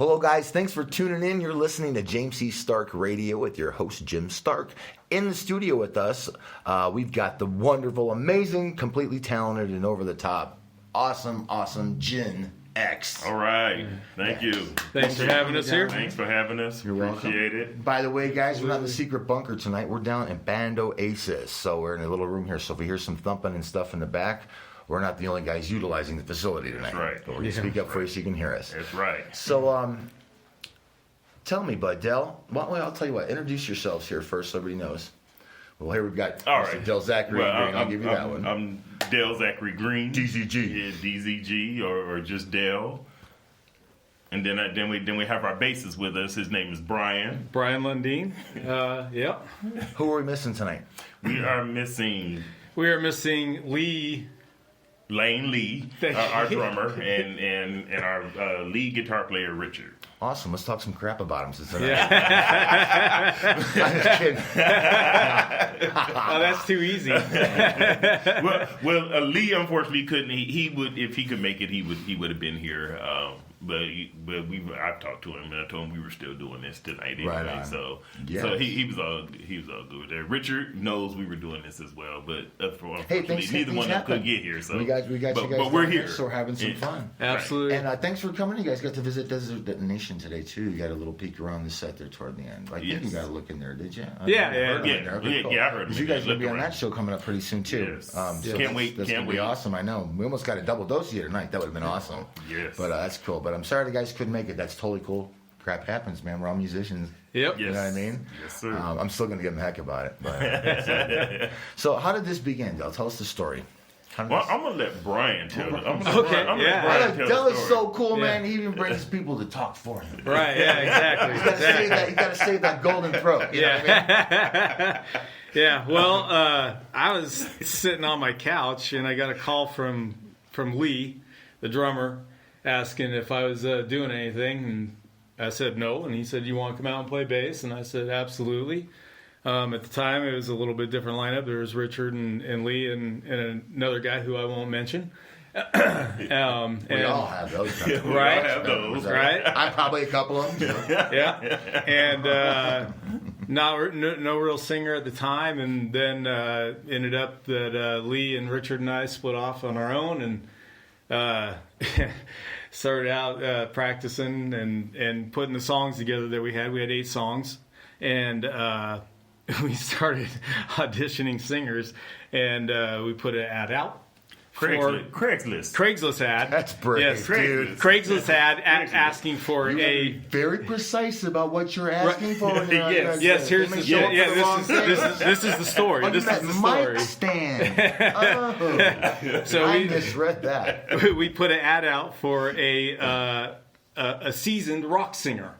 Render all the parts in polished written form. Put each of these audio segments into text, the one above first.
Hello, guys. Thanks for tuning in. You're listening to James C. Stark Radio with your host, Jim Stark. In the studio with us, we've got the wonderful, amazing, completely talented, and over-the-top, awesome Jen X. All right. Thank you. Thanks for having us here. Thanks for having us. You're welcome. Appreciate it. By the way, guys, we're not in the secret bunker tonight. We're down in Bando Oasis. So we're in a little room here. So if we hear some thumping and stuff in the back, we're not the only guys utilizing the facility tonight. That's right. But we're going to speak up for you so you can hear us. That's right. So, tell me, Bud, Dell. Well, I'll tell you what. Introduce yourselves here first so everybody knows. Well, here we've got All Mr. right. Dell Zachary Green. I'll give you that one. I'm Dell Zachary Green. DZG. Yeah, DZG or just Dell. And then we have our bassist with us. His name is Brian. Brian Lundeen. Yep. Who are we missing tonight? We are missing We are missing Lane Lee, our drummer, and our lead guitar player, Richard. Awesome. Let's talk some crap about him since tonight. Yeah. I'm just kidding. Oh, that's too easy. well, Lee unfortunately couldn't. He would, if he could make it, he would have been here. But I talked to him and I told him we were still doing this tonight anyway. Right on. So Yes. he was all good there. Richard knows we were doing this as well, but Hey, unfortunately neither one of them could get here. So we got you guys. But we're down here, so we're having some fun. Absolutely. And thanks for coming. You guys got to visit Desert Detonation today too. You got a little peek around the set there toward the end. I think Yes. you got to look in there, did you? Yeah. I heard him. You guys will be on that show coming up pretty soon too. Yes. So Can't wait. That's Can't gonna be wait. awesome. I know. We almost got a double dose here tonight. That would have been awesome. Yes. But that's cool. But I'm sorry the guys couldn't make it. That's totally cool. Crap happens, man. We're all musicians. Yep. You know what I mean? Yes, sir. I'm still going to give them heck about it. But, so how did this begin, Del? Tell us the story. Well, I'm gonna let Brian tell it. Okay, yeah. Del is so cool, Yeah. man. He even brings people to talk for him. Right. Yeah. Exactly. You got to save that golden throat. You know what I mean? Yeah. Well, I was sitting on my couch and I got a call from Lee, the drummer, asking if I was doing anything, and I said no, and he said, "You want to come out and play bass?" And I said, "Absolutely." At the time, it was a little bit different lineup. There was Richard and Lee and another guy who I won't mention. We all have those. Kind of Right. We all have those. Right? I'm probably a couple of them. Yeah. And no real singer at the time, and then ended up that Lee and Richard and I split off on our own, and started out practicing and putting the songs together that we had. We had 8 songs, and we started auditioning singers, and we put an ad out. Craigslist ad. That's brave, yes, dude. Craigslist ad asking for a very precise about what you're asking for. Yes. Here's the story. Yeah, this is the story. This is the story. Mic stand. Oh, So I misread that. we put an ad out for a seasoned rock singer.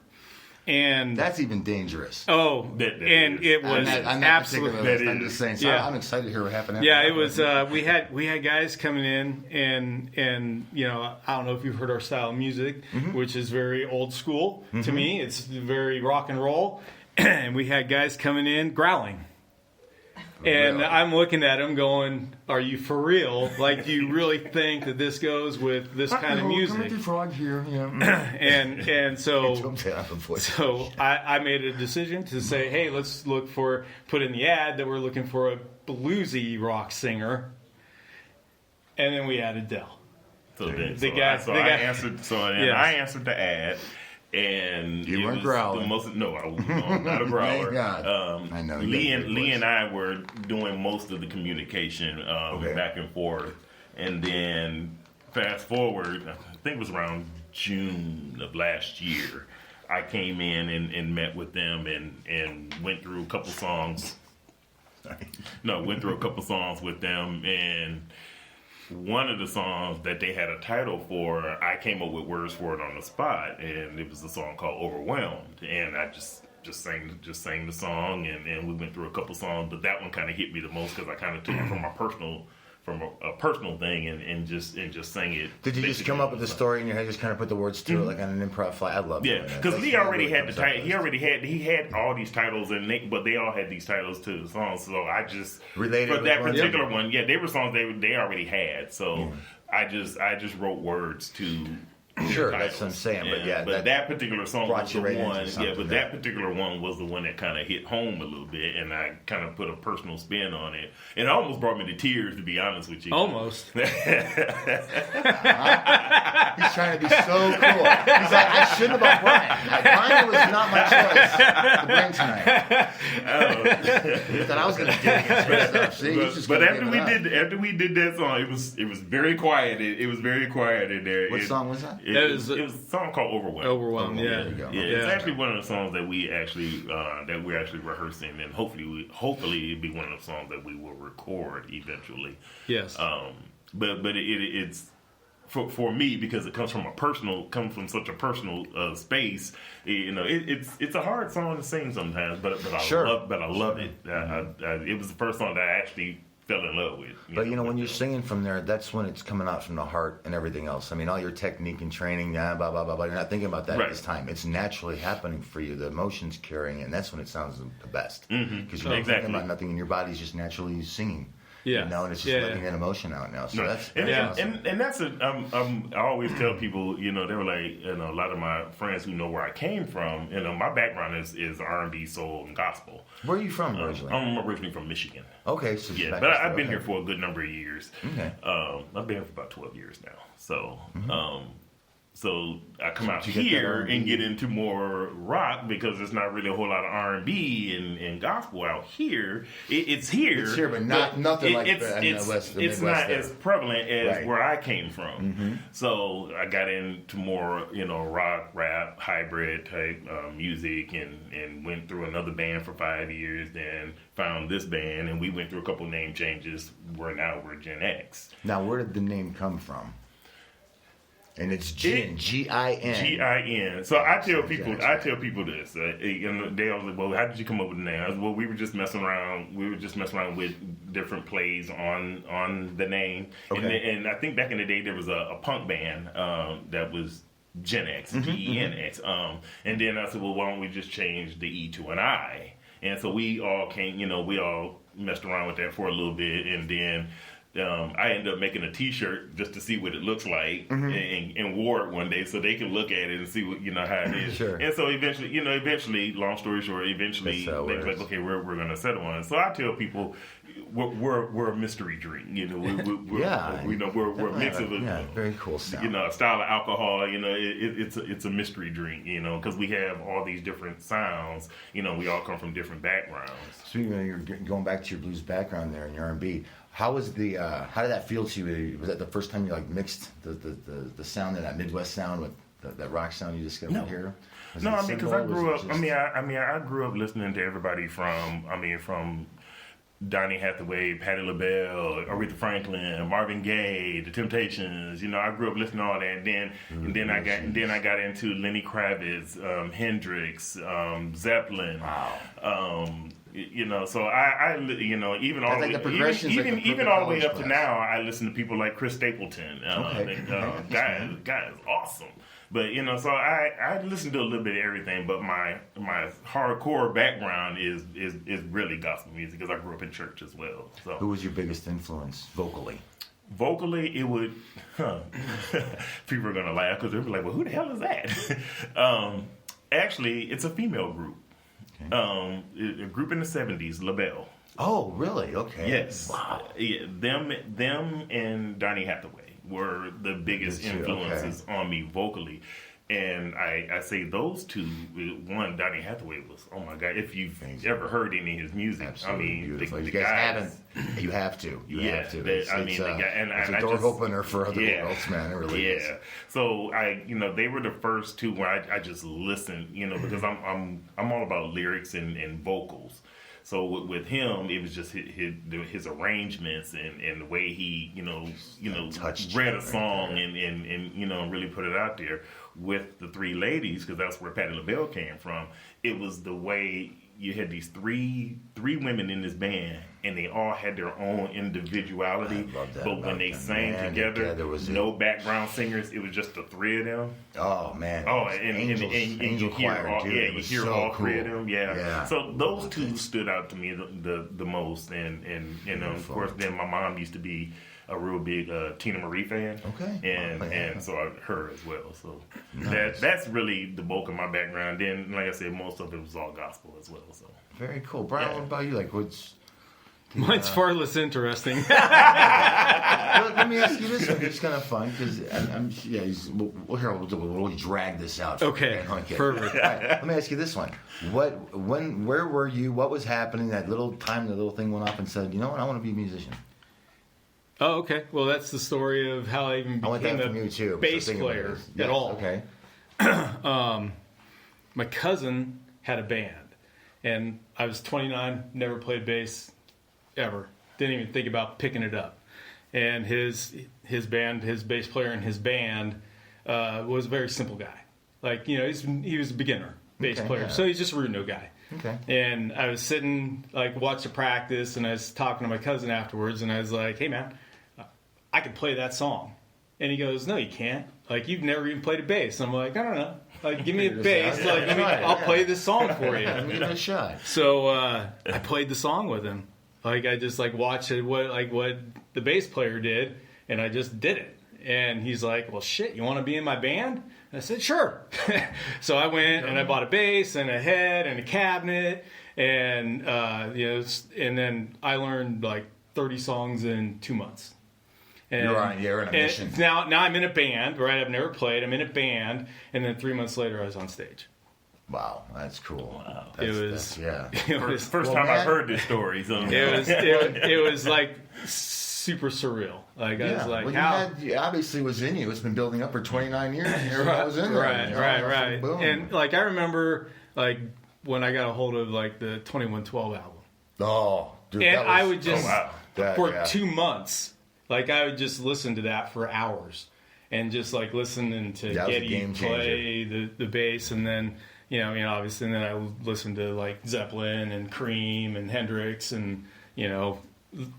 And that's even dangerous. Oh, that and it was absolutely. I'm just saying. So Yeah. I'm excited to hear what happened. Yeah, it was. We had guys coming in, and you know, I don't know if you've heard our style of music, which is very old school to me. It's very rock and roll, and we had guys coming in growling. And Really? I'm looking at him going, "Are you for real? Like, do you really think that this goes with this kind of music?" Frog here, yeah. and so So I made a decision to say, hey, let's put in the ad that we're looking for a bluesy rock singer, and then we added Dell. I answered the ad. And you weren't was growling. No, I was not a growler. I know. Lee and I were doing most of the communication back and forth, and then fast forward, I think it was around June of last year, I came in and met with them and went through a couple songs. Went through a couple songs with them, and one of the songs that they had a title for, I came up with words for it on the spot, and it was a song called "Overwhelmed," and I just sang the song, and we went through a couple songs, but that one kind of hit me the most because I kind of took it from a personal thing and just sang it. Did you just come up with a story in your head, just kind of put the words to it like on an improv fly? I love that. Yeah, because Lee already had the title. He had all these titles, but they all had these titles to the songs. So I just related for that particular one. Yeah, they were songs they already had. So I just wrote words to Sure, titles. that's what I'm saying. But yeah, but that particular song was the right one. Yeah, but that particular one was the one that kind of hit home a little bit, and I kind of put a personal spin on it. It almost brought me to tears, to be honest with you. Almost. He's trying to be so cool. He's like, I shouldn't have brought Brian. Like, Brian was not my choice to bring tonight. I thought I was going to dig into stuff. See, but after we did that song, it was very quiet. It was very quiet in there. What song was that? It was a song called Overwhelmed. Overwhelmed, yeah. There you go. Yeah, it's actually one of the songs that we're actually rehearsing, and hopefully it'll be one of the songs that we will record eventually. Yes. But it's for me, because it comes from such a personal space. It's a hard song to sing sometimes, but I love it. It was the first song that I actually fell in love with. But when you're singing from there, that's when it's coming out from the heart and everything else. I mean, all your technique and training, blah, blah, blah, blah. You're not thinking about that at this time. It's naturally happening for you. The emotion's carrying, and that's when it sounds the best. Because you're not thinking about nothing, and your body's just naturally singing. Yeah. And it's just letting that emotion out now. So that's awesome. And that's I always tell people, they were like, a lot of my friends who know where I came from, my background is R&B, soul, and gospel. Where are you from originally? I'm originally from Michigan. Okay, so yeah, but I've been here for a good number of years. Okay. I've been here for about 12 years now. So, so I come out here and get into more rock because there's not really a whole lot of R&B and gospel out here. It's here. It's here, but nothing like that in the West. It's not as prevalent as where I came from. Mm-hmm. So I got into more, rock, rap, hybrid type music, and went through another band for 5 years. Then found this band, and we went through a couple name changes. We're Gen X. Now, where did the name come from? And it's Gin, G-I-N. G-I-N. So I tell people this. They always like, well, how did you come up with the name? I was, well, we were just messing around. We were just messing around with different plays on the name. Okay. And I think back in the day there was a punk band that was Gen X, G-E-N-X. And then I said, well, why don't we just change the E to an I? And so we all we all messed around with that for a little bit, and then I ended up making a T-shirt just to see what it looks like, and wore it one day so they could look at it and see what how it is. Sure. And so eventually, long story short, they was like, okay, we're gonna settle on it. So I tell people, we're a mystery drink. We're a mix of very cool sound. A style of alcohol. It's a mystery drink. Because we have all these different sounds. We all come from different backgrounds. Speaking of, you're going back to your blues background there in your R&B. How did that feel to you? Was that the first time you mixed the sound of that Midwest sound with that rock sound you just got to hear? No, because I grew up. I grew up listening to everybody from Donny Hathaway, Patti LaBelle, Aretha Franklin, Marvin Gaye, The Temptations. I grew up listening to all that. And then I got into Lenny Kravitz, Hendrix, Zeppelin. Wow. So I even all the way up to now, I listen to people like Chris Stapleton. Guy is awesome. But so I listen to a little bit of everything. But my hardcore background is really gospel music because I grew up in church as well. So who was your biggest influence vocally? Vocally, it would. People are gonna laugh because they'll be like, "Well, who the hell is that?" Actually, it's a female group. A group in the 70s, LaBelle. Oh, really? Okay. Yes. Wow. Yeah, them and Donny Hathaway were the biggest influences on me vocally. And I say those two. One, Donny Hathaway was, oh my God, if you've ever heard any of his music, absolutely beautiful. The you guys haven't, you have to. You have to. It's a door opener for other worlds, man. It really is. So they were the first two where I just listened, because I'm all about lyrics and vocals. So with him, it was just his arrangements and the way he read a song and really put it out there. With the three ladies, because that's where Patti LaBelle came from. It was the way you had these three women in this band, and they all had their own individuality. I love that. But when they sang together no background singers. It was just the three of them. Oh man! Oh, and you hear all three of them. Yeah. So those two stood out to me the most, and of course, then my mom used to be a real big Tina Marie fan. Okay. And so her as well. So Nice. that's really the bulk of my background. Then, like I said, most of it was all gospel as well. So Very cool. Brian, Yeah. what about you? Like, what's... Mine's far less interesting. Let me ask you this one. It's kind of fun because we'll drag this out. Okay, perfect. All right, let me ask you this one. Where were you? What was happening? That little thing went off and said, you know what? I want to be a musician. Oh, okay. Well, that's the story of how I even I want that became from you too. a bass So think about player this. at Yes, all. Okay. My cousin had a band, and I was 29, never played bass ever. Didn't even think about picking it up. And his band, his bass player in his band was a very simple guy. Like, he was a beginner bass Okay, player, yeah. so he's just a Rudno guy. Okay. And I was sitting, watch the practice, and I was talking to my cousin afterwards, and I was like, hey, man, I can play that song. And he goes, no, you can't. You've never even played a bass. And I'm like, I don't know. Give me a bass. I'll play this song for you. Let me give it a shot. So I played the song with him. I just watched what the bass player did, and I just did it. And he's like, well, shit, you want to be in my band? And I said, sure. So I went and I bought a bass and a head and a cabinet, and and then I learned 30 songs in 2 months. And, You're on a mission. Now I'm in a band, right? I've never played. I'm in a band, and then 3 months later I was on stage. Wow, that's cool. Wow. It was First time I've heard this story. So it was super surreal. I was like, how? You obviously was in you. It's been building up for 29 years. Right, I was in there. Right. Boom. And I remember when I got a hold of the 2112 album. Oh, dude, And that was, I would just That, 2 months, I would just listen to that for hours, and just listening to That was a Geddy game play the bass, and then obviously, and then I listened to Zeppelin and Cream and Hendrix and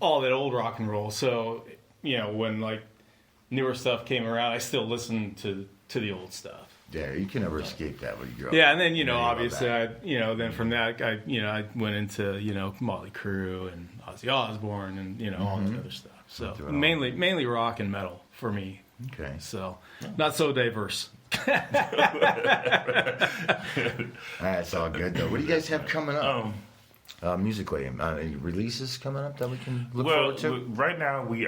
all that old rock and roll. So when newer stuff came around, I still listened to the old stuff. Yeah, you can never escape that when you grow up. Yeah, and then obviously then from that I went into Motley Crue and Ozzy Osbourne and all that other stuff. So mainly rock and metal for me. Okay. So not so diverse. That's all good though. What do you guys have coming up? Musically, any releases coming up that we can look forward to? Right now we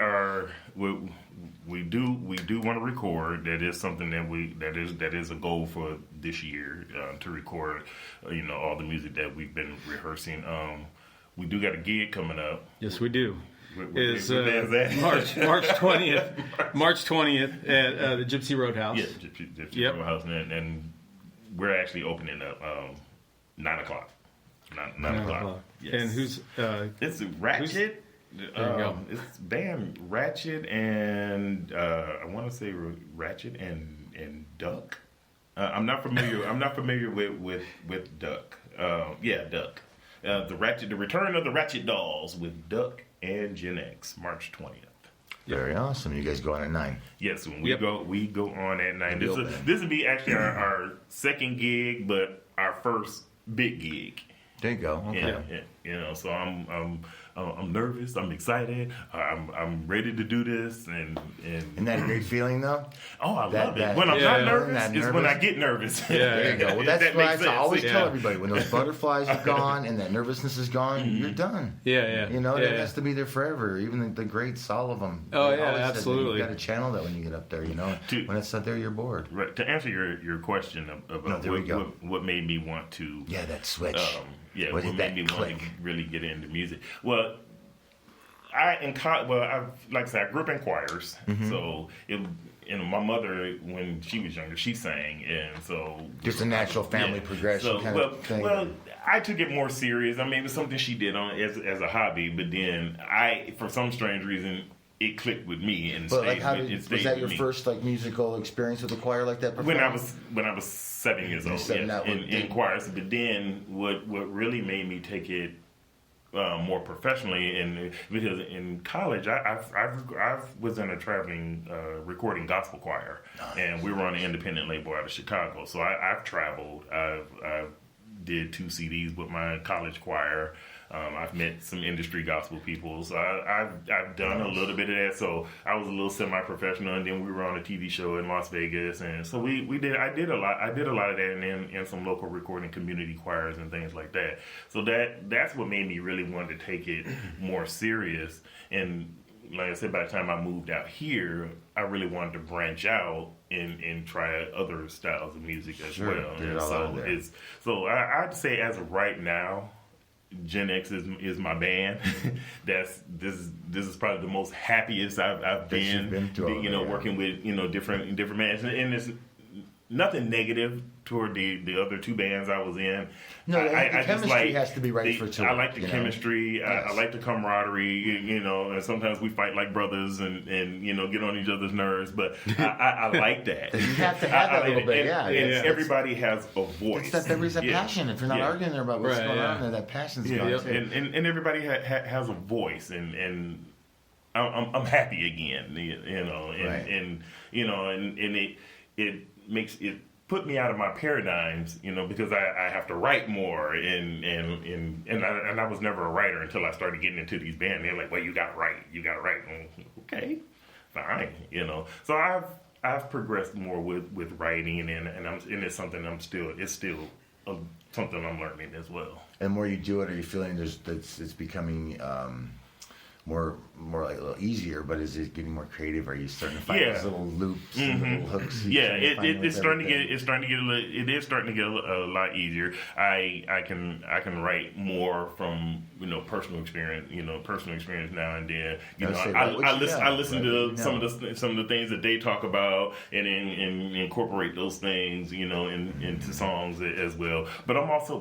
do want to record. That is something that is a goal for this year, to record all the music that we've been rehearsing. We do got a gig coming up. Yes, we do. Is March 20th. March 20th at the Gypsy Roadhouse. Yeah, Gypsy Roadhouse, and we're actually opening up 9 o'clock. 9 o'clock. Yes. And who's? It's Ratchet. There you go. It's band Ratchet and I want to say Ratchet and Duck. I'm not familiar with Duck. Duck. The Return of the Ratchet Dolls with Duck and Gen X, March 20th. Very awesome. You guys go on at 9. Yes, when we go on at 9. This will be actually our second gig, but our first big gig. There you go. Okay. Yeah. So I'm nervous. I'm excited. I'm ready to do this. And Isn't that a great feeling though? Oh, I love it. When I'm not nervous is when I get nervous. Yeah, there you go. Well, that's why I always tell everybody, when those butterflies are gone and that nervousness is gone, you're done. Yeah. That has to be there forever. Even the greats, all of them. Oh, they yeah, always said that absolutely. You got to channel that when you get up there, when it's not there, you're bored. Right. To answer your question about what made me want to... Yeah, that switch. What made me want to really get into music. Well, I grew up in choirs, so my mother, when she was younger, she sang, and so just a natural family progression kind of thing. Well, I took it more serious. I mean, it was something she did as a hobby, but then for some strange reason, it clicked with me and was that your first musical experience with a choir like that? When I was 7 years old, in choirs. But then what really made me take it more professionally, and because in college I was in a traveling recording gospel choir, and we were on an independent label out of Chicago. So I've traveled. I've did 2 CDs with my college choir. I've met some industry gospel people, so I've done a little bit of that. So I was a little semi-professional, and then we were on a TV show in Las Vegas, and so I did a lot of that, and then in some local recording community choirs and things like that. So that's what made me really want to take it more serious. And like I said, by the time I moved out here, I really wanted to branch out and try other styles of music as well. And so I'd say as of right now, Gen X is my band. This is probably the most happiest I've been working with different bands, and it's nothing negative toward the other two bands I was in. No, the chemistry has to be right for two. I like the chemistry. Yes. I like the camaraderie. And sometimes we fight like brothers and get on each other's nerves. But I like that. You have to have that a little bit. Everybody has a voice. There is a passion. If you're not arguing there about what's going on, that passion's gone too. And everybody has a voice, and I'm happy again. It makes it put me out of my paradigms, because I have to write more, and I was never a writer until I started getting into these bands. They're like, well, you got to write. Okay, fine, So I've progressed more with writing, and it's something it's still something I'm learning as well. And the more you do it, are you feeling it's becoming more like a little easier, but is it getting more creative? Are you starting to find those little loops and little hooks? It is starting to get a lot easier. I can write more from personal experience now and then. I listen to some of the things that they talk about and incorporate those things into songs as well. But I'm also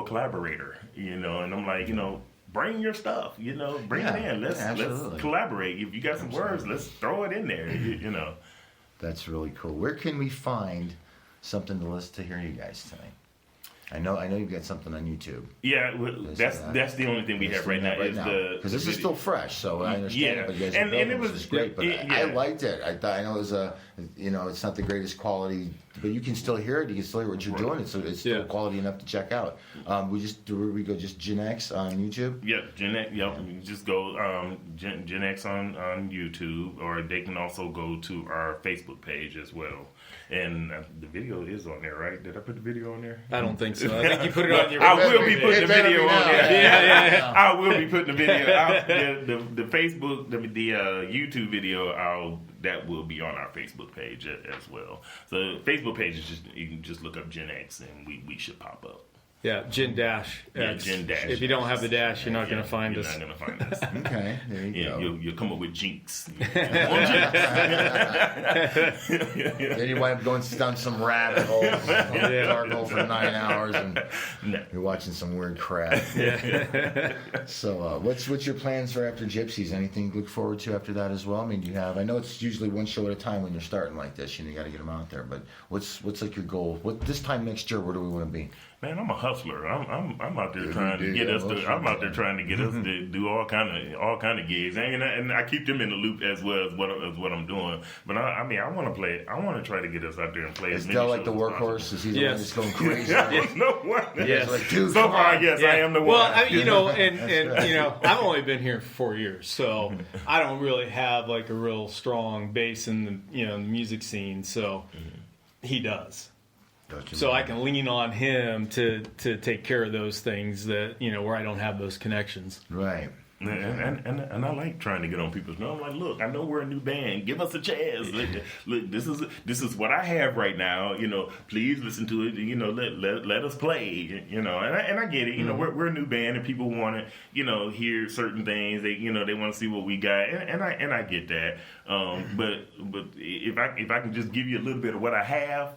a collaborator, and I'm like bring your stuff, bring it in. Let's collaborate. If you got some words, let's throw it in there, That's really cool. Where can we find something to listen to hear you guys tonight? I know you've got something on YouTube. Yeah, that's the only thing we have right now because this is still fresh, so I understand. Yeah, but you guys and it was great. But I liked it. I know it was it's not the greatest quality, but you can still hear it. You can still hear what you're doing. It's still quality enough to check out. We go just Gen X on YouTube. Yeah, Gen X. Yep, you just go Gen X on YouTube, or they can also go to our Facebook page as well. And the video is on there, right? Did I put the video on there? I don't think so. I think you put it on your. I will be putting the video on there. Yeah. I will be putting the video. The Facebook, the YouTube video, that will be on our Facebook page as well. So Facebook page is you can just look up Gen X and we should pop up. Yeah, Gen Dash. Gen Dash. If you don't have the dash, you're not going to find us. You're not going to find us. Okay, there you go. You'll come up with Jinx. Then you wind up going down some rabbit holes, dark hole for 9 hours, and you're watching some weird crap. So, what's your plans for after Gypsies? Anything to look forward to after that as well? I mean, I know it's usually one show at a time when you're starting like this. You got to get them out there. But what's like your goal? This time next year, where do we want to be? Man, I'm a hustler. I'm out there trying to get us to. I'm out there trying to get us to do all kind of gigs, and I keep them in the loop as well as what I'm doing. But I want to play. I want to try to get us out there and play. Is Del like the workhorse? Is he the one that's going crazy? No one. Yes. Like, dude, so far, yes, I am the one. Well, I've only been here for 4 years, so I don't really have like a real strong base in the music scene. So he does. So I can lean on him to take care of those things that where I don't have those connections. Right. And I like trying to get on people's nerves. I'm like, look, I know we're a new band. Give us a chance. Look, this is what I have right now. Please listen to it. Let us play. And I get it. We're a new band, and people want to hear certain things. They they want to see what we got, and I get that. But if I can just give you a little bit of what I have.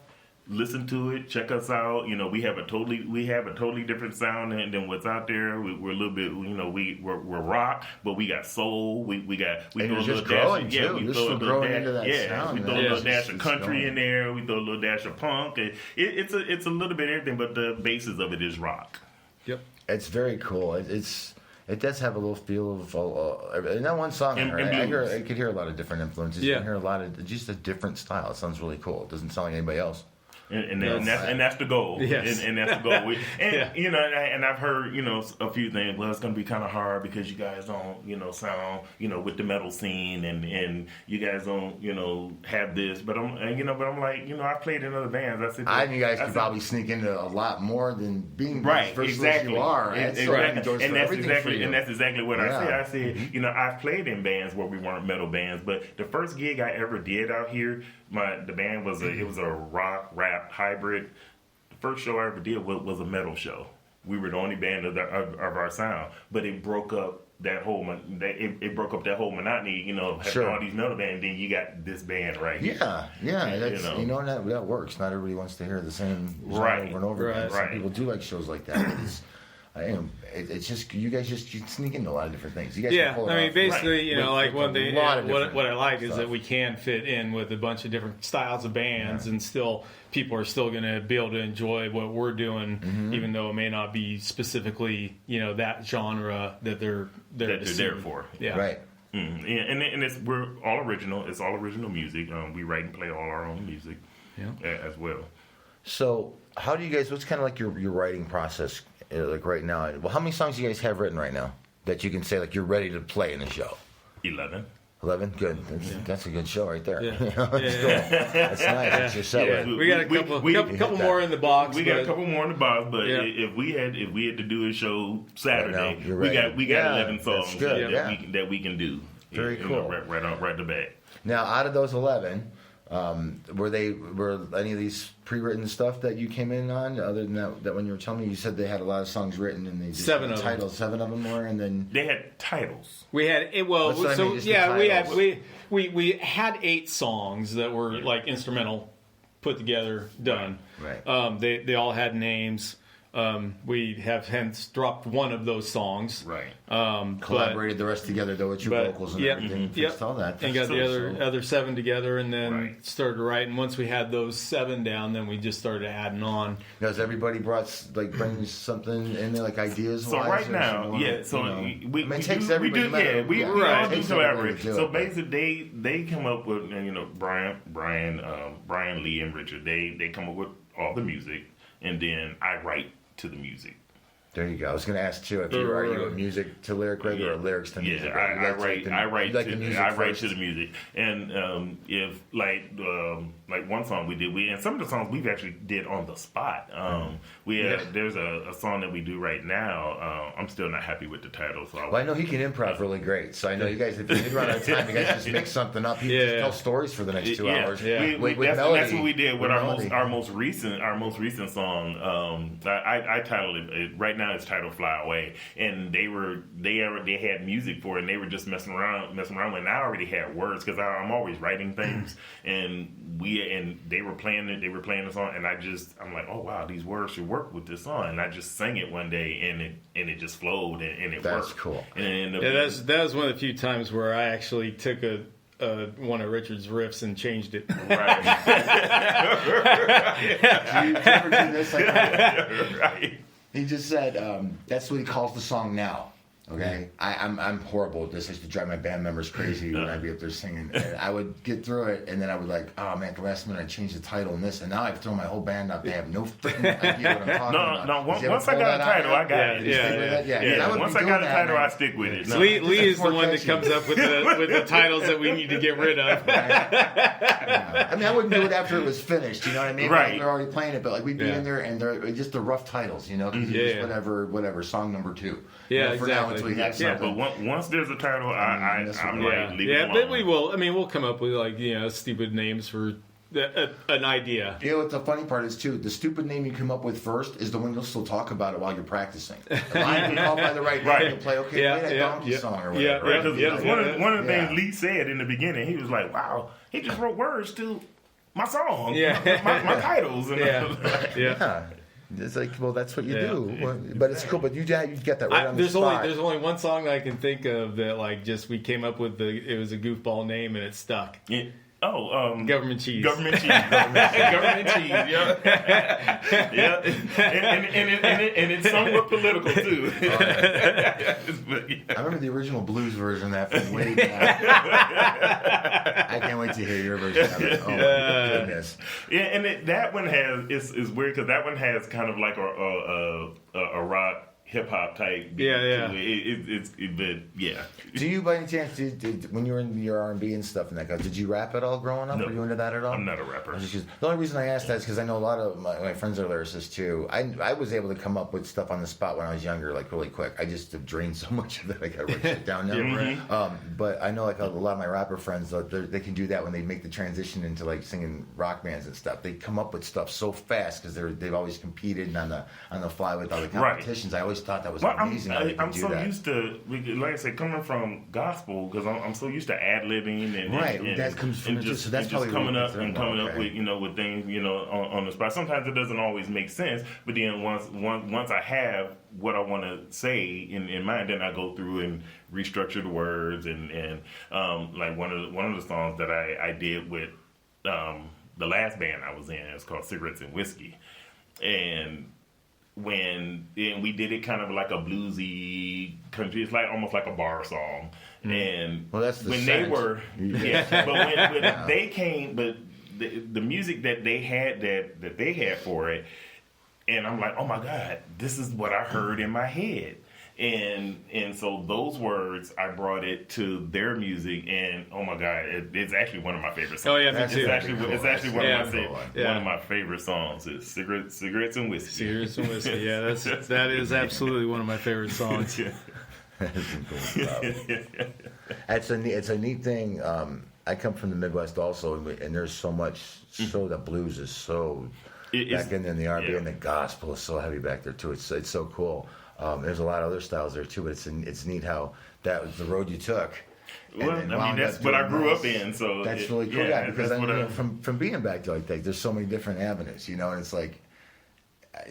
Listen to it. Check us out. We have a totally different sound than what's out there. We're a little bit. We're rock, but we got soul. We throw a little dash. Yeah, we throw a little dash. Sound, we throw a little dash of country in there. We throw a little dash of punk. It's a little bit of everything, but the basis of it is rock. Yep, it's very cool. It does have a little feel of in that one song. I could hear a lot of different influences. Yeah. You can hear a lot of just a different style. It sounds really cool. It doesn't sound like anybody else. And that's the goal. Yes. And that's the goal. You know, and I've heard, you know, a few things. Well, it's going to be kind of hard because you guys don't, you know, sound, you know, with the metal scene, and you guys don't, you know, have this. But I'm like, you know, I played in other bands. I said, you guys could probably sneak into a lot more than being right. as versatile Exactly. as you are. And that's exactly what I said. I said, you know, I've played in bands where we weren't metal bands, but the first gig I ever did out here, the band was it was a rock rap hybrid. The first show I ever did was a metal show. We were the only band of our sound, but it broke up that whole monotony. You know, having all these metal bands, then you got this band right here. That's, you know, that works. Not everybody wants to hear the same genre over and over again. Some people do like shows like that. It's just you guys you sneak into a lot of different things. You guys can pull it off. basically, you know, like one thing. What I like is stuff. that we can fit in with a bunch of different styles of bands, and still people are still going to be able to enjoy what we're doing, even though it may not be specifically, you know, that genre that they're there for. Yeah, right. And we're all original. It's all original music. We write and play all our own music, as well. So, how do you guys? What's kind of like your writing process? Like right now, well, how many songs do you guys have written right now that you can say like you're ready to play in the show? 11. 11, good. That's a good show right there. Yeah. That's cool. That's nice. That's your set. Yeah. We got a couple more in the box. We got a couple more in the box, but if we had to do a show Saturday, right we got 11 songs that we can do. Very cool. Right the back. Now, out of those 11. Were any of these pre-written stuff that you came in on? Other than that when you were telling me, you said they had a lot of songs written and they just 7 of titles. 7 of them were, and then they had titles. We had we had 8 songs that were like instrumental, put together, done. Right. They all had names. We have hence dropped one of those songs. Right. Collaborated the rest together though with your vocals and everything. Fixed all that. And got the other 7 together, and then started writing. Once we had those 7 down, then we just started adding on. Now, has everybody brings something in there, like ideas? So right now, we do collaborate. So basically, they come up with, you know, Brian, Lee, and Richard. They come up with all the music, and then I write to the music. There you go. I was going to ask too, if are you a music to lyric writer or lyrics to music? I write to the music. And if like one song we did, and some of the songs we've actually did on the spot. There's a song that we do right now. I'm still not happy with the title. So I know he can improv really great. So I know you guys, if you did run out of time, you guys just make something up. You just tell stories for the next 2 hours. That's what we did with our most recent song. I titled it right now. It's titled "Fly Away," and they had music for it, and they were just messing around with it. And I already had words because I'm always writing things, and they were playing it. They were playing the song, and I'm like, oh wow, these words should work with this song. And I just sang it one day, and it just flowed, and it worked. That's cool. And that was one of the few times where I actually took one of Richard's riffs and changed it. Right. Do you ever do this? Right. He just said that's what he calls the song now. Okay, I'm horrible at this. I used to drive my band members crazy when I'd be up there singing. And I would get through it, and then I would like, oh man, at the last minute I changed the title and this, and now I've thrown my whole band up. They have no freaking idea what I'm talking about. No, once I got a title, I got it. Yeah. Once I got a title, I stick with it. No. Lee is the one that comes up with the titles that we need to get rid of. I mean, I wouldn't do it after it was finished. You know what I mean? Right. Like, they're already playing it, but like we'd be in there, and they're just the rough titles. You know, just whatever. Song number 2. Yeah, for exactly. now until we have something. But once there's a title, I'm like, leave it alone. But we will. I mean, we'll come up with like, you know, stupid names for an idea. You know what the funny part is too? The stupid name you come up with first is the one you'll still talk about it while you're practicing. If I can call by the right name, you'll play. Okay, play that donkey song or whatever. One of the things Lee said in the beginning, he was like, "Wow, he just wrote words to my song, my titles." And It's like, well, that's what you do. But it's cool. But you get that right on the spot. There's only one song that I can think of that, like, just we came up with it was a goofball name and it stuck. Yeah. Government cheese. Government cheese. Government cheese. Yeah. Yeah. And it's somewhat political too. But, yeah. I remember the original blues version of that from way back. I can't wait to hear your version of it. Oh my goodness. Yeah, and that one has is weird because that one has kind of like a rock hip hop type beat to it. But yeah. Do you, by any chance, when you were in your R&B and stuff and that guy, did you rap at all growing up? No. Were you into that at all? I'm not a rapper. The only reason I asked that is because I know a lot of my friends are lyricists too. I was able to come up with stuff on the spot when I was younger, like really quick. I just have drained so much of it, I got to write shit down now. But I know like a lot of my rapper friends, they can do that when they make the transition into like singing rock bands and stuff. They come up with stuff so fast because they've always competed on the fly with other competitions. I always thought that was amazing. I'm so used to, like I said, coming from gospel because I'm so used to ad-libbing and that comes from just probably coming up with with things on the spot. Sometimes it doesn't always make sense, but then once I have what I want to say in mind, then I go through and restructure the words and like one of the songs that I did with the last band I was in, it's called Cigarettes and Whiskey, and we did it kind of like a bluesy country. It's like almost like a bar song. And that's the when sense. They were, but when they came, but the music that they had for it, and I'm like, oh my God, this is what I heard in my head. And so those words, I brought it to their music, and oh my God, it's actually one of my favorite songs. Oh yeah, me too. It's actually one of my favorite sons. Is Cigarettes and Whiskey. Cigarettes and Whiskey. Yeah, that is absolutely one of my favorite songs. That's cool stuff. It's a neat thing. I come from the Midwest also, and there's so much. So the blues is so back in the R&B and the gospel is so heavy back there too. It's so cool. There's a lot of other styles there too, but it's neat how that was the road you took. Well, I mean that's what I grew up in, so that's really cool. Yeah, because from being back there like that, there's so many different avenues, and it's like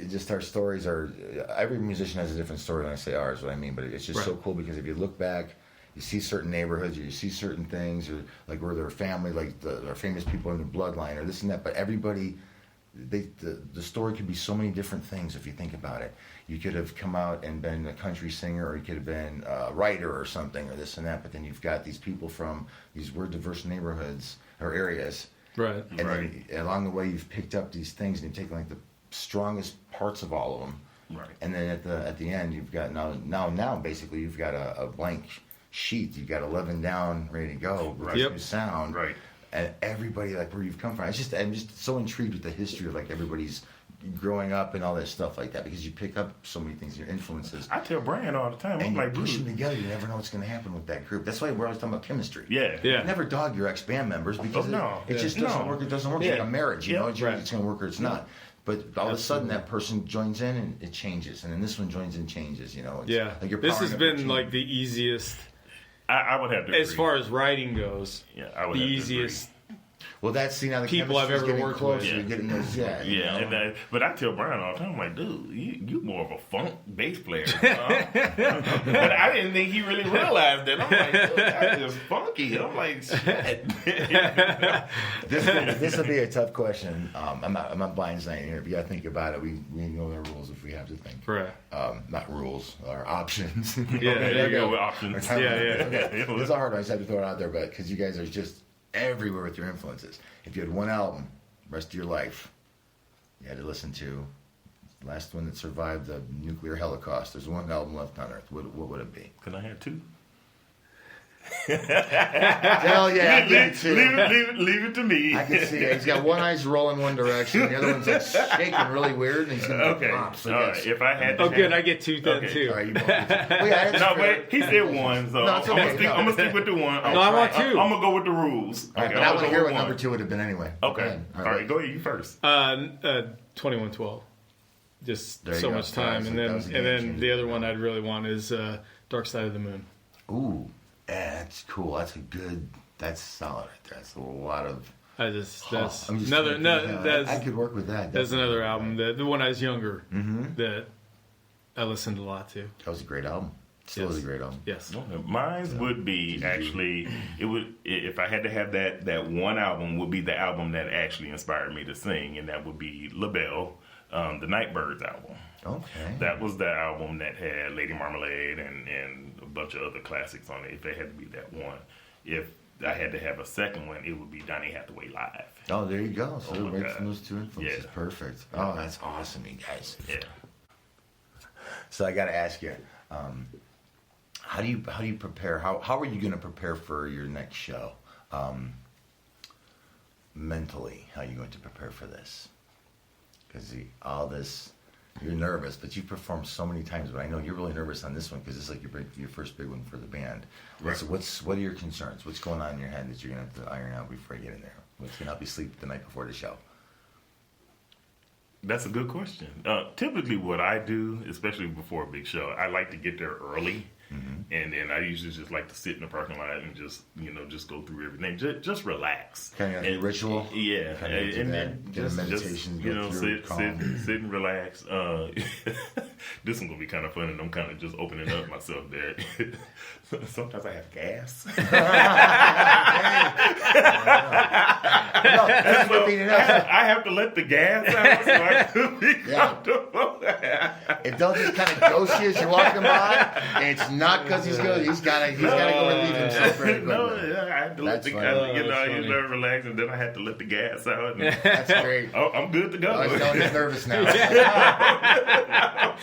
just our stories are. Every musician has a different story. When I say ours, what I mean, but it's just so cool because if you look back, you see certain neighborhoods, or you see certain things, or like where their family, like our famous people in the bloodline, or this and that. But everybody, the story could be so many different things if you think about it. You could have come out and been a country singer, or you could have been a writer or something, or this and that. But then you've got these people from these diverse neighborhoods or areas, right? And then along the way, you've picked up these things and you've taken like the strongest parts of all of them, right? And then at the end, you've got now basically you've got a blank sheet. You've got 11 down, ready to go, with new sound, right? And everybody, like where you've come from. I'm just so intrigued with the history of like everybody's growing up and all that stuff like that, because you pick up so many things, your influences. I tell Brian all the time, and I'm like, push them together. You never know what's going to happen with that group. That's why we're always talking about chemistry. Yeah. You never dog your ex-band members because it just doesn't work. It doesn't work. It's like a marriage, It's going to work or it's not. But all of a sudden, that person joins in and it changes, and then this one joins and changes. It's like this has been like the easiest. I would have to agree. As far as writing goes. Yeah, I would the have easiest. To agree. Well, that's now the people I've ever worked with. You're getting those, but I tell Brian all the time, I'm like, dude, you more of a funk bass player. But I didn't think he really realized that. I'm like, dude, that's just funky. I'm like, shit. This will be a tough question. I'm not blindsiding here. But you got to think about it. We know our rules if we have to think. Right. Not rules, our options. There you go with options. It's a hard one. I just have to throw it out there, but because you guys are just everywhere with your influences. If you had one album, rest of your life, you had to listen to the last one that survived the nuclear holocaust. There's one album left on Earth. What would it be? Can I have two? Hell yeah, leave it to me. I can see it. He's got one eye's rolling one direction, the other one's like shaking really weird, and he's going to pop. So all right. If I had to good, I get two then too. All right, you both get two. Well, but he said one, so I'm gonna stick with the one. I want two. I'm gonna go with the rules. All right, but I want to hear what number two would have been anyway. Okay. All right, go ahead, you first. 2112. Just so much time, and then the other one I'd really want is Dark Side of the Moon. Ooh. Yeah, that's cool. That's solid right there. That's a lot of. I could work with that. That's another album that when I was younger that I listened a lot to. That was a great album. Still is a great album. Yes. Mine would be actually, if I had to have that one album, would be the album that actually inspired me to sing, and that would be LaBelle, the Nightbirds album. Okay. That was the album that had Lady Marmalade and a bunch of other classics on it. If they had to be that one, if I had to have a second one, it would be Donny Hathaway Live. Oh, there you go. So Oh my right from God. those two influences. Yeah. Perfect. Oh, that's awesome, you guys. Yeah. So I got to ask you, how do you prepare? How are you going to prepare for your next show? Mentally, how are you going to prepare for this? Because all this, you're nervous, but you've performed so many times. But I know you're really nervous on this one because it's like your first big one for the band. Right. So what are your concerns? What's going on in your head that you're going to have to iron out before you get in there? What's going to help you sleep the night before the show? That's a good question. Typically, what I do, especially before a big show, I like to get there early, and then I usually just like to sit in the parking lot and just go through everything, just relax. Kind of like a ritual. Yeah, and then get a meditation. sit and relax. This one's gonna be kind of fun, and I'm kind of just opening up myself there. Sometimes I have gas. I have to let the gas out so I could be comfortable. It don't just kind of ghost you as you're walking by. It's not because he's good. He's got to go relieve himself very quickly. No, I had to let the gas, relax, and then I had to let the gas out. And, that's great. Oh, I'm good to go. Oh, he's nervous now.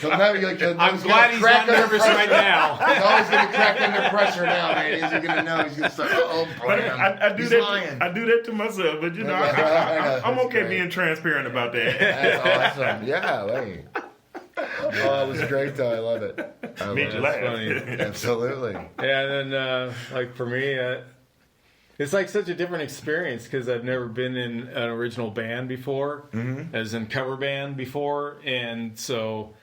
I'm glad he's not nervous right now. He's always going to crack under pressure now, man. He's going to know. He's going to start, oh, boy. I do that to myself, but I'm okay great. being transparent about that. That's awesome. Yeah, wait. Oh, it was great, though. I love it. Made you laugh. Funny. Absolutely. Yeah, and then like for me, it's like such a different experience because I've never been in an original band before, as in cover band before, and so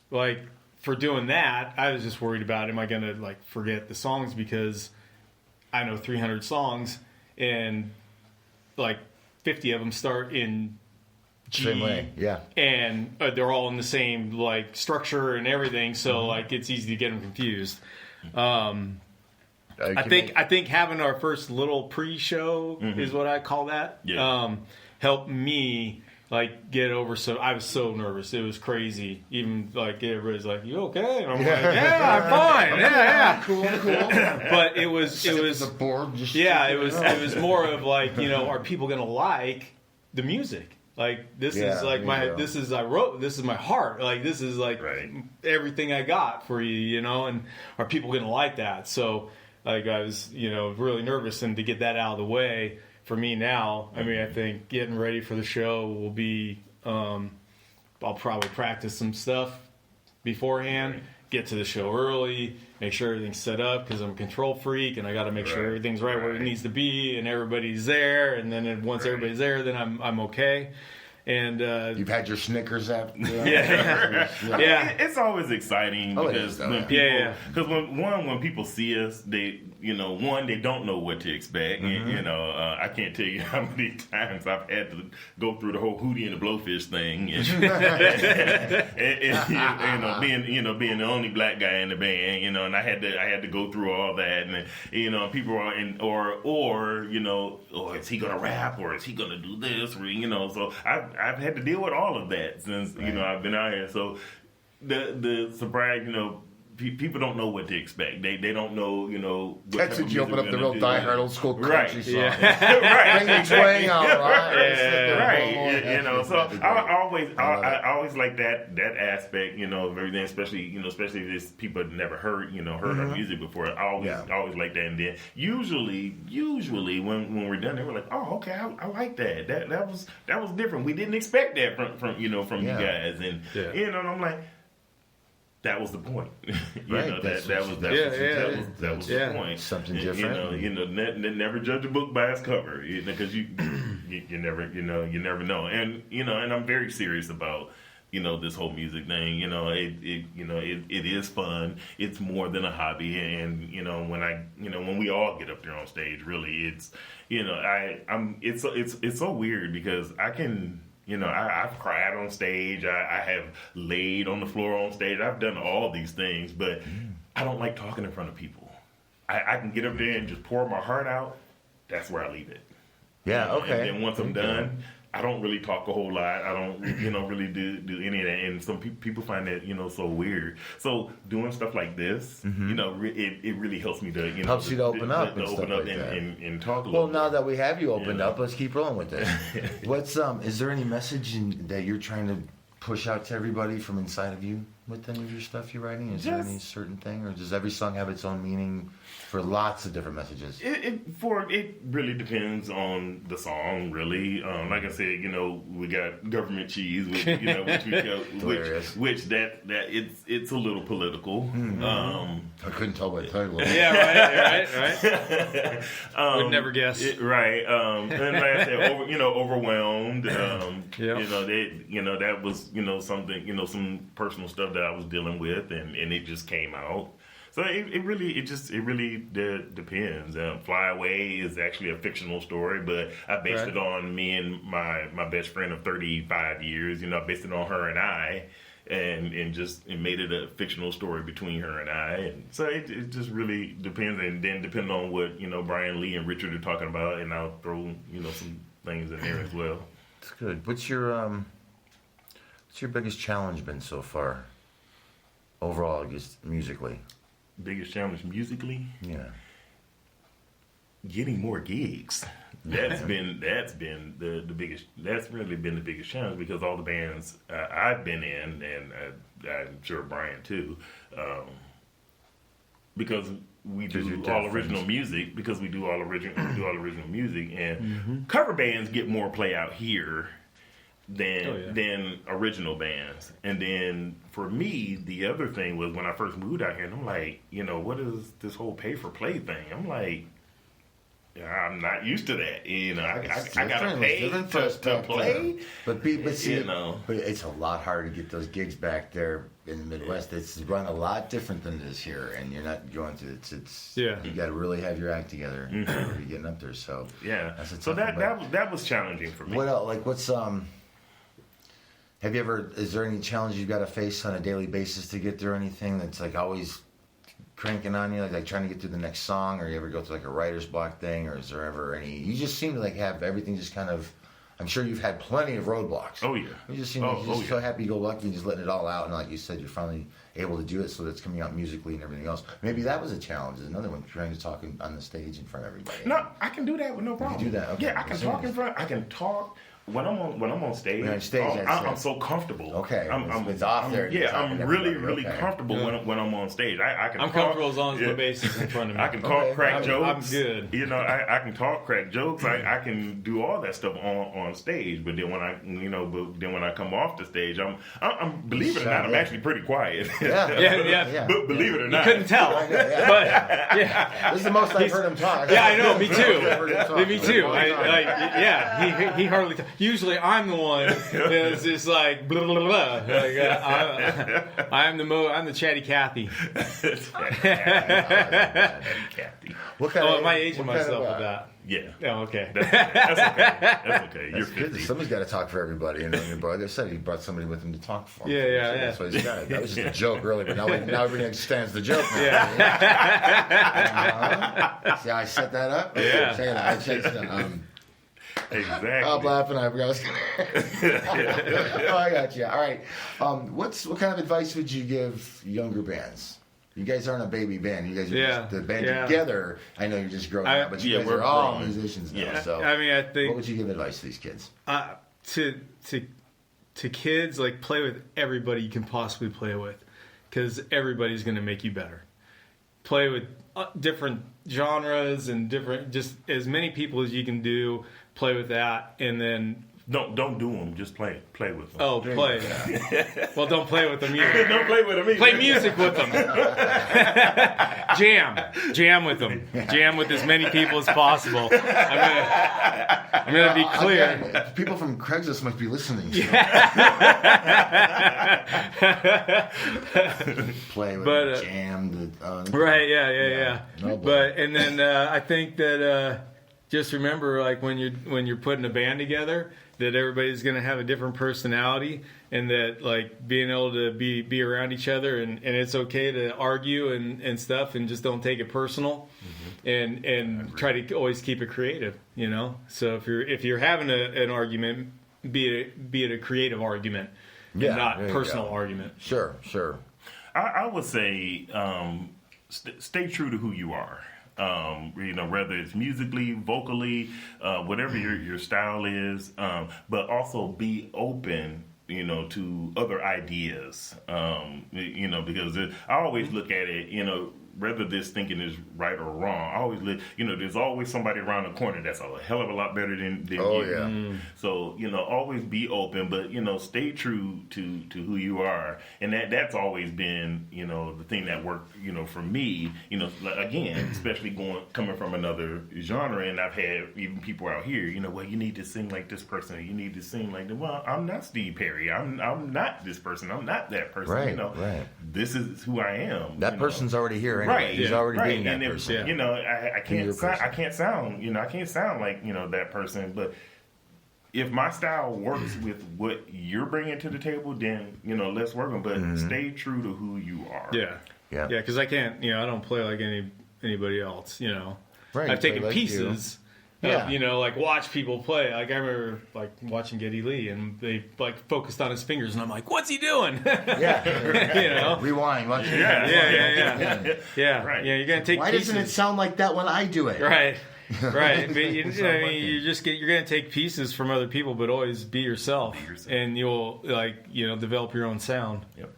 like for doing that, I was just worried about am I going to like forget the songs because I know 300 songs and like 50 of them start in G, same way, yeah, and they're all in the same like structure and everything, so like it's easy to get them confused. I think having our first little pre-show is what I call that. Yeah. Helped me like get over. So I was so nervous, it was crazy. Even like everybody's like, "You okay?" And I'm like, "Yeah, I'm fine. Yeah, cool." But it was the board. Just it was more of like, are people gonna like the music? Like this is like I wrote this is my heart. Like this is like everything I got for you, and are people gonna like that? So like I was, really nervous, and to get that out of the way for me now, I mean, I think getting ready for the show will be, I'll probably practice some stuff beforehand, get to the show early, make sure everything's set up because I'm a control freak and I got to make sure everything's right where it needs to be and everybody's there. And then once everybody's there, then I'm okay. And you've had your Snickers after. Yeah. It's always exciting because when people see us, they they don't know what to expect. And, I can't tell you how many times I've had to go through the whole Hootie and the Blowfish thing, and being the only black guy in the band, and I had to go through all that, and people are or is he gonna rap or is he gonna do this, or so I've had to deal with all of that since I've been out here. So the surprise, people don't know what to expect. They don't know, what that's when you open up the real diehard old school country song. Right. Bring the twang out, right. So I always like that aspect, of everything, especially if people have never heard our music before. I always like that. And then usually when we're done, they were like, oh, okay, I like that. That was different. We didn't expect that from you guys. And and I'm like, that was the point. That was the point. Something different. Never judge a book by its cover, because you never know. And and I'm very serious about this whole music thing. It is fun. It's more than a hobby. And when we all get up there on stage, really, it's it's so weird because I can. I've cried on stage. I have laid on the floor on stage. I've done all these things, but I don't like talking in front of people. I can get up there and just pour my heart out. That's where I leave it. Yeah, okay. And then once I'm done, I don't really talk a whole lot. I don't, really do any of that. And some people find that, so weird. So doing stuff like this, it really helps me to, helps you to open up and open stuff up like that. and talk a little. Well, now bit. that we have you opened up, let's keep rolling with this. What's is there any message that you're trying to push out to everybody from inside of you with any of your stuff you're writing? Is there any certain thing, or does every song have its own meaning for lots of different messages? It really depends on the song, really. Like I said, we got government cheese, which it's a little political. I couldn't tell by the title. Right. Would never guess. Right. And like I said, overwhelmed. That was something, some personal stuff that I was dealing with, and it just came out. So it really depends. Fly Away is actually a fictional story, but I based it on me and my best friend of 35 years. I based it on her and I, and made it a fictional story between her and I. And so it just really depends, and then depending on what Brian, Lee, and Richard are talking about, and I'll throw some things in there as well. That's good. What's your biggest challenge been so far? Overall, just musically. Biggest challenge musically? Yeah. Getting more gigs. That's been the biggest. That's really been the biggest challenge, because all the bands I've been in, and I'm sure Brian too, because we do all original music. Because we do all original music, and cover bands get more play out here than original bands. And then for me, the other thing was when I first moved out here, and I'm like, what is this whole pay for play thing? I'm like, I'm not used to that. I gotta pay to play. But it's a lot harder to get those gigs back there in the Midwest. It's run a lot different than it is here, and you're not going through it. You got to really have your act together before you're getting up there. So that was challenging for me. What else? Like what's Have you ever? Is there any challenge you've got to face on a daily basis to get through anything that's like always cranking on you, like trying to get through the next song, or you ever go through like a writer's block thing, or is there ever any? You just seem to like have everything just kind of. I'm sure you've had plenty of roadblocks. Oh yeah. You just seem like you're just so happy-go-lucky and just letting it all out, and like you said, you're finally able to do it, so that's coming out musically and everything else. Maybe that was a challenge. Is another one, trying to talk on the stage in front of everybody. No, I can do that with no problem. You can do that. Okay. Yeah, I can talk in front. I can talk. When I'm on stage, I'm so comfortable. Okay, it's off there. Yeah, I'm really comfortable when I'm on stage. I'm comfortable as long as the bass is in front of me. I can talk, crack jokes. I'm good. I can talk, crack jokes. I can do all that stuff on stage. But then when I come off the stage, I'm believe it or not, I'm actually pretty quiet. Yeah. But believe it or not, you couldn't tell. But this is the most I've heard him talk. Yeah, I know. Me too. Me too. He hardly. Usually, I'm the one that's just like blah blah blah. Like, I'm the chatty Cathy. Cathy. What kind of? Am I aging myself with that? Yeah. Oh, okay. That's okay. You're 50. Somebody's got to talk for everybody. And your brother said he brought somebody with him to talk for him. Yeah. That's what he's got. That was just a joke earlier, but now everybody understands the joke now. Yeah. See how I set that up? Yeah. Exactly. I'm laughing. I was Oh, I got you. All right. What kind of advice would you give younger bands? You guys aren't a baby band. You guys are just the band together. I know you're just growing up, but you guys are all musicians now. Yeah. So, I think. What would you give advice to these kids? To kids, like, play with everybody you can possibly play with, because everybody's going to make you better. Play with different genres and just as many people as you can do. Play with that, and then don't do them. Just play with them. Oh, play. Well, don't play with them either. Don't play with them either. Play music with them. Jam with them. Jam with as many people as possible. I'm gonna be clear. Again, people from Craigslist must be listening. So. Play with them, jam. Right? Yeah. No, and then I think that. Just remember, like when you're putting a band together that everybody's going to have a different personality, and that like being able to be around each other, and it's okay to argue and stuff, and just don't take it personal, and try to always keep it creative, you know. So if you're having an argument, be it a creative argument, and not personal argument. Sure. I would say stay true to who you are. You know, whether it's musically, vocally, whatever your style is, but also be open, you know, to other ideas. You know, because I always look at it, you know, whether this thinking is right or wrong, I always look, you know, there's always somebody around the corner that's a hell of a lot better than you. Yeah. So, you know, always be open, but, you know, stay true to who you are. And that's always been, you know, the thing that worked, you know, for me, you know, again, especially coming from another genre. And I've had even people out here, you know, well, you need to sing like this person, or you need to sing like that. Well, I'm not Steve Perry. I'm not this person. I'm not that person. Right, you know, right. This is who I am. That person's already here anyway. Right. He's already being that and person. You know, I can't sound, you know, I can't sound like, you know, that person, but if my style works with what you're bringing to the table, then, you know, let's work on. But stay true to who you are. Yeah. Because I can't, you know, I don't play like anybody else. You know, Right. I've taken like pieces. You know, like watch people play. Like I remember like watching Geddy Lee, and they like focused on his fingers, and I'm like, "What's he doing?" Yeah. You know, Rewind. Watch it. Yeah. Right. Yeah, you're gonna take. Why pieces. doesn't it sound like that when I do it? Right. But you're gonna take pieces from other people, but always be yourself, and you'll develop your own sound. Yep.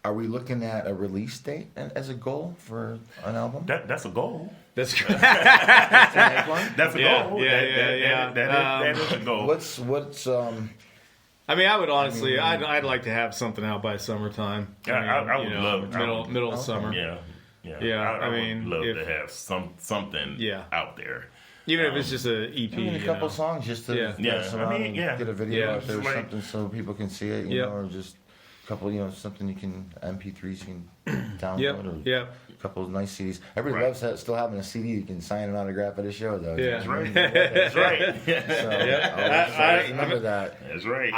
Are we looking at a release date as a goal for an album? That's a goal. That's good. That's a goal. Yeah. That is a goal. What's I mean, I would honestly, I'd like to have something out by summertime. I would love middle of summer. Yeah. I would love to have something out there. Even if it's just an EP. a couple songs just to get a video out there or like, something so people can see it, you know, or just a couple, you know, something you can MP3s you can download or a couple of nice CDs. Everybody loves still having a CD you can sign an autograph at a show though. Yeah, that's right. That's right. So I remember that. That's right.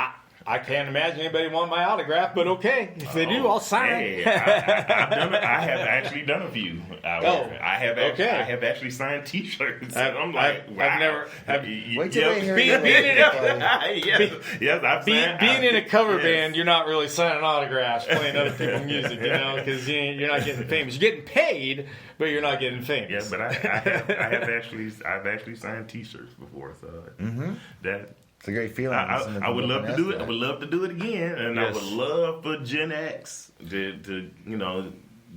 I can't imagine anybody want my autograph, but okay, if they do, I'll sign. Hey, I have actually done a few. I have actually signed T-shirts. I'm like, wow. I've never. Wait till they hear it. Being in a cover band, you're not really signing autographs, playing other people's music, you know, because you're not getting famous. You're getting paid, but you're not getting famous. Yeah, but I've actually signed T-shirts before, so that. It's a great feeling. I would love to do it. I would love to do it again, and I would love for Gen X to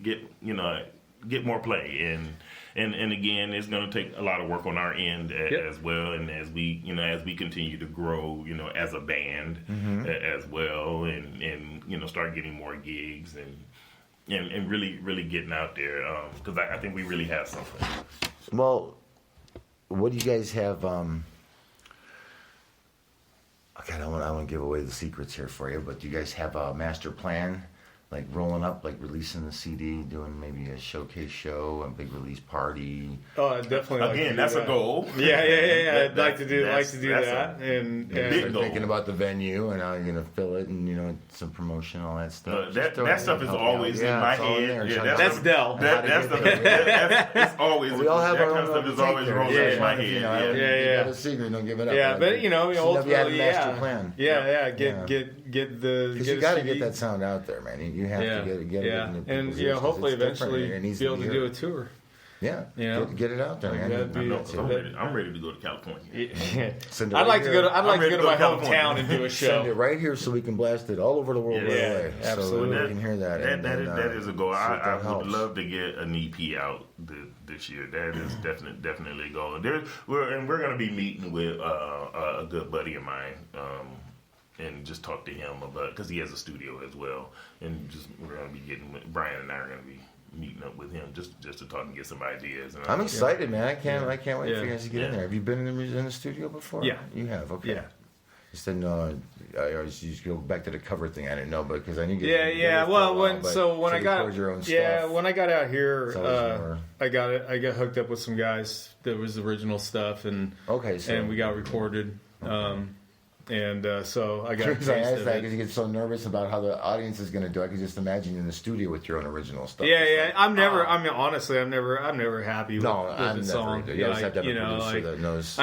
get more play, and again, it's going to take a lot of work on our end as well, and as we continue to grow, you know, as a band as well, and start getting more gigs and really getting out there, because I think we really have something. Well, what do you guys have? Okay, I don't want to give away the secrets here for you, but do you guys have a master plan, like rolling up, like releasing the CD, doing maybe a showcase show, a big release party? Oh, definitely. Again, that's a goal. Yeah. I'd like to do that. And big goal. Thinking about the venue and how you're gonna fill it, and some promotion, all that stuff. That stuff is always in my head. That's Dell. That's always. We all have our own stuff is always rolling in my head. You got a secret, don't give it up. Yeah, but ultimately, plan. Get the. Because you got to get that sound out there, man. You have to get it in the and hopefully eventually be able to do a tour. Yeah, get it out there, man. I'm ready to go to California. I'd like to go to my hometown and do a show. Send it right here so we can blast it all over the world right away. Absolutely, so we can hear that. That is a goal. I would love to get an EP out this year. That is definitely a goal. We're going to be meeting with a good buddy of mine. And just talk to him about, because he has a studio as well, and we're going to be Brian and I are going to be meeting up with him just to talk and get some ideas. And I'm excited, man. I can't wait for you guys to get in there. Have you been in the studio before? Yeah, you have. Okay. Yeah. Just didn't know. I was just go back to the cover thing. I didn't know, but because I knew. Yeah. Well, when I got when I got out here, I I got hooked up with some guys that was original stuff, and we got recorded. So I got. I asked that because you get so nervous about how the audience is going to do. I could just imagine you in the studio with your own original stuff. Yeah. I'm never. I mean, honestly, I'm never happy with the song. You just have to have a producer that knows.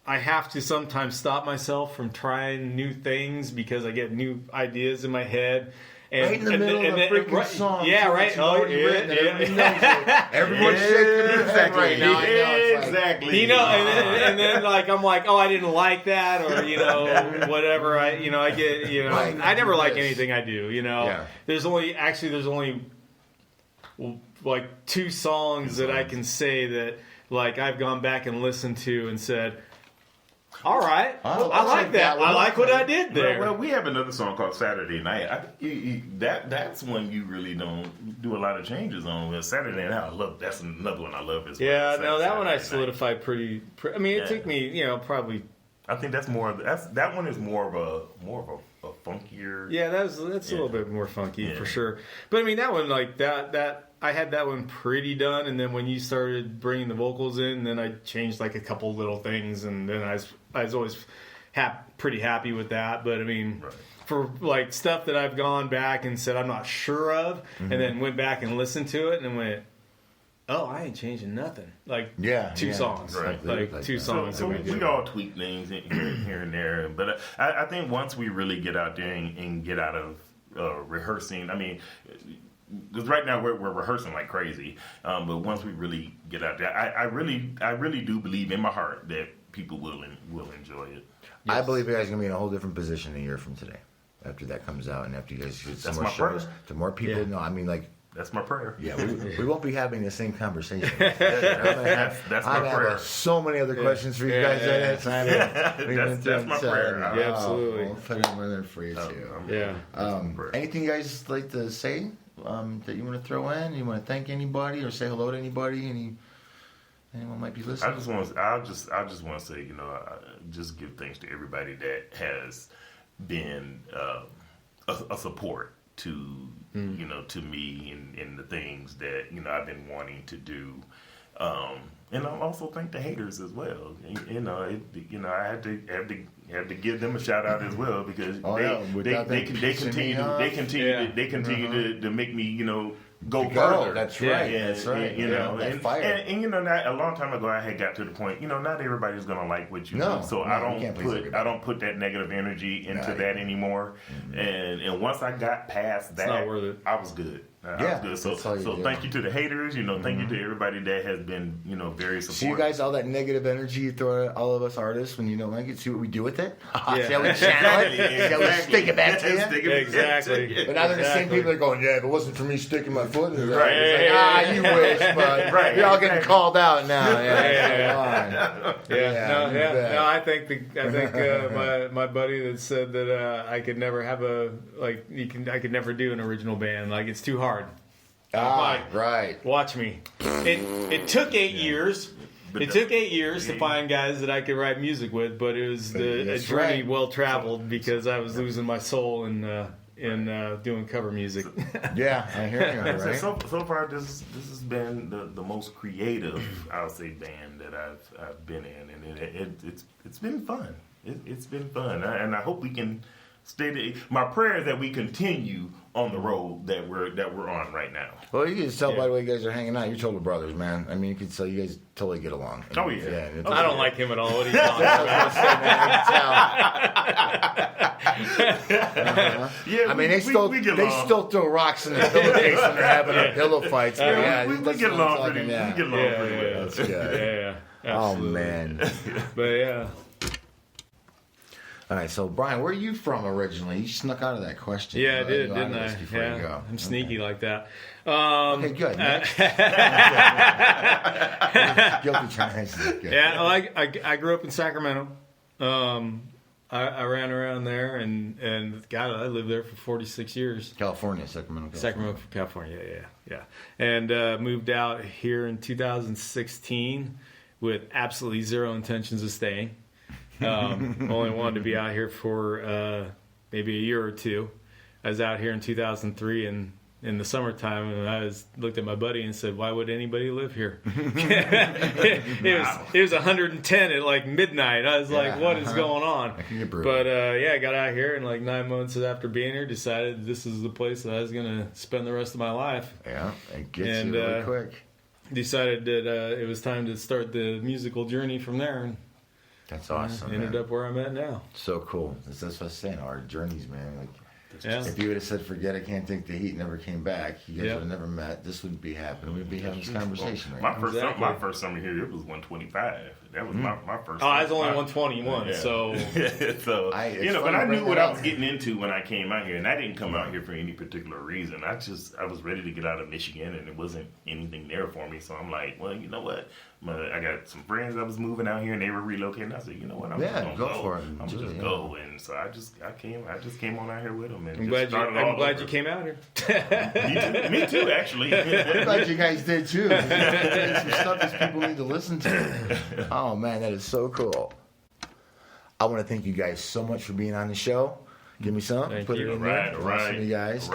I have to sometimes stop myself from trying new things because I get new ideas in my head. And, right in the middle of a freaking song. Yeah, right. Oh, yeah. Everyone's shaking their head right now. Exactly. You know, and then like I'm like, oh, I didn't like that, or whatever. I get, right, I never like anything I do. Yeah. There's only like 2 songs that I can say that like I've gone back and listened to and said, all right, I like that. I like what I did there. Well, we have another song called Saturday Night. That's one you really don't do a lot of changes on. Well, Saturday Night, that's another one I love as well. Yeah, no, that one I solidified pretty. I mean, it took me, probably. I think that's more. That one is more of a funkier. Yeah, that's a little bit more funky for sure. But I mean, that one like that. I had that one pretty done, and then when you started bringing the vocals in, then I changed like a couple little things, and then I was always pretty happy with that. But I mean, for like stuff that I've gone back and said I'm not sure of, and then went back and listened to it and went, oh, I ain't changing nothing. Like 2 songs, right? Like 2 songs. So we all tweak things here and there, but I think once we really get out there and get out of rehearsing, I mean. Because right now we're rehearsing like crazy, but once we really get out there, I really do believe in my heart that people will enjoy it. Yes. I believe you guys are going to be in a whole different position a year from today, after that comes out and after you guys get some more shows to more people. No, I mean like. That's my prayer. Yeah, we won't be having the same conversation. That's my prayer. Have so many other questions for you guys. That's my prayer. Yeah, absolutely. We'll put them in there for you too. Anything you guys like to say that you want to throw in? You want to thank anybody or say hello to anybody? Anyone might be listening? I just want to say, just give thanks to everybody that has been a support to to me and the things that I've been wanting to do, and I also thank the haters as well. I had to give them a shout out as well because they continue to make me go further. That's right. Yeah, that's right. And a long time ago, I had got to the point. Not everybody's gonna like what you do, so I don't put that negative energy into that anymore. Mm-hmm. And once I got past that, I was good. I was good. So thank you to the haters. Thank you to everybody that has been very supportive. See you guys, all that negative energy you throw at all of us artists when you don't like it. See what we do with it. See how we channel it. See how we stick it back to you. Exactly. But now they're the same people that are going, yeah, if it wasn't for me sticking my foot in it. Right. It's like, you wish, but you're all getting called out now. No, I think my buddy that said that I could never have I could never do an original band. Like it's too hard. Right. Watch me. It took 8 years. It took 8 years to find guys that I could write music with, but it was a journey well traveled because I was losing my soul in doing cover music. Yeah, I hear you. Right? So far, this has been the most creative, I'll say, band that I've been in, and it's been fun. It's been fun, and I hope we can stay. My prayer is that we continue on the road that we're on right now. Well, you can just tell by the way you guys are hanging out. You're total brothers, man. I mean, you can tell you guys totally get along. Oh yeah. I don't like him at all. What are you talking about? I mean, they still throw rocks in the pillowcase when they're having their pillow fights. We get along pretty well. That's good. Oh man. But yeah. All right, so Brian, where are you from originally? You snuck out of that question. Yeah, I did, didn't I? Yeah, I'm sneaky like that. Okay, good. Guilty tries. Yeah, I grew up in Sacramento. I ran around there, and God, I lived there for 46 years. Sacramento, California. Yeah. And moved out here in 2016 with absolutely zero intentions of staying. Only wanted to be out here for maybe a year or two. I was out here in 2003 and in the summertime, and I looked at my buddy and said, "Why would anybody live here?" it was 110 at like midnight. I was like, "What is going on?" But I got out here, and like 9 months after being here, decided this is the place that I was going to spend the rest of my life. Yeah, it gets you really quick. Decided that it was time to start the musical journey from there. And that's awesome. Ended up where I'm at now. So cool. That's what I was saying. Our journeys, man. Like, yeah. If you would have said, "Forget, I can't take the heat," never came back, you guys would have never met. This wouldn't be happening. We'd be having this conversation right now. My first summer here, it was 125. That was my first. Oh, I was only 121, so but I knew what I was getting into when I came out here, and I didn't come out here for any particular reason. I was ready to get out of Michigan, and there wasn't anything there for me. So I'm like, well, you know what? I got some friends that was moving out here, and they were relocating. I said, you know what? I'm just gonna go for it. I'm just go, and so I just came on out here with them, and I'm glad you came out here. Me too, actually. I'm glad you guys did too. There's some stuff these people need to listen to. Oh man, that is so cool. I want to thank you guys so much for being on the show. Give me some. Put it in there. Awesome, you guys.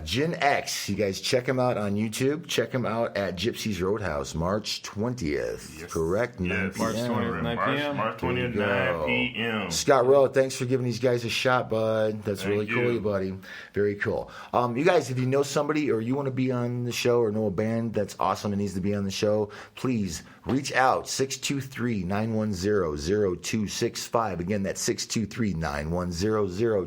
Gen X. You guys check him out on YouTube. Check him out at Gypsy's Roadhouse, March 20th. Yes. Correct? Yes. March 20th, 9 p.m. March 20th, 9 p.m. Scott Rowe, thanks for giving these guys a shot, bud. That's really cool, buddy. Very cool. You guys, if you know somebody or you want to be on the show or know a band that's awesome and needs to be on the show, please reach out. 623-910-0265. Again, that's 623-910-0265.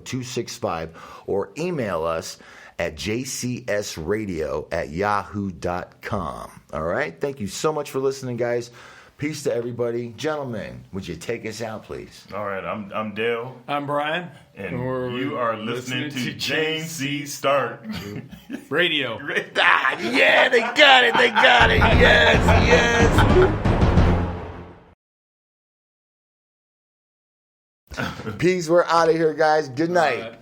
Or email us at jcsradio@yahoo.com. All right? Thank you so much for listening, guys. Peace to everybody. Gentlemen, would you take us out, please? All right. I'm Dale. I'm Brian. And you are listening to James C. Stark Radio. Yeah, they got it. Yes. Peace. We're out of here, guys. Good night.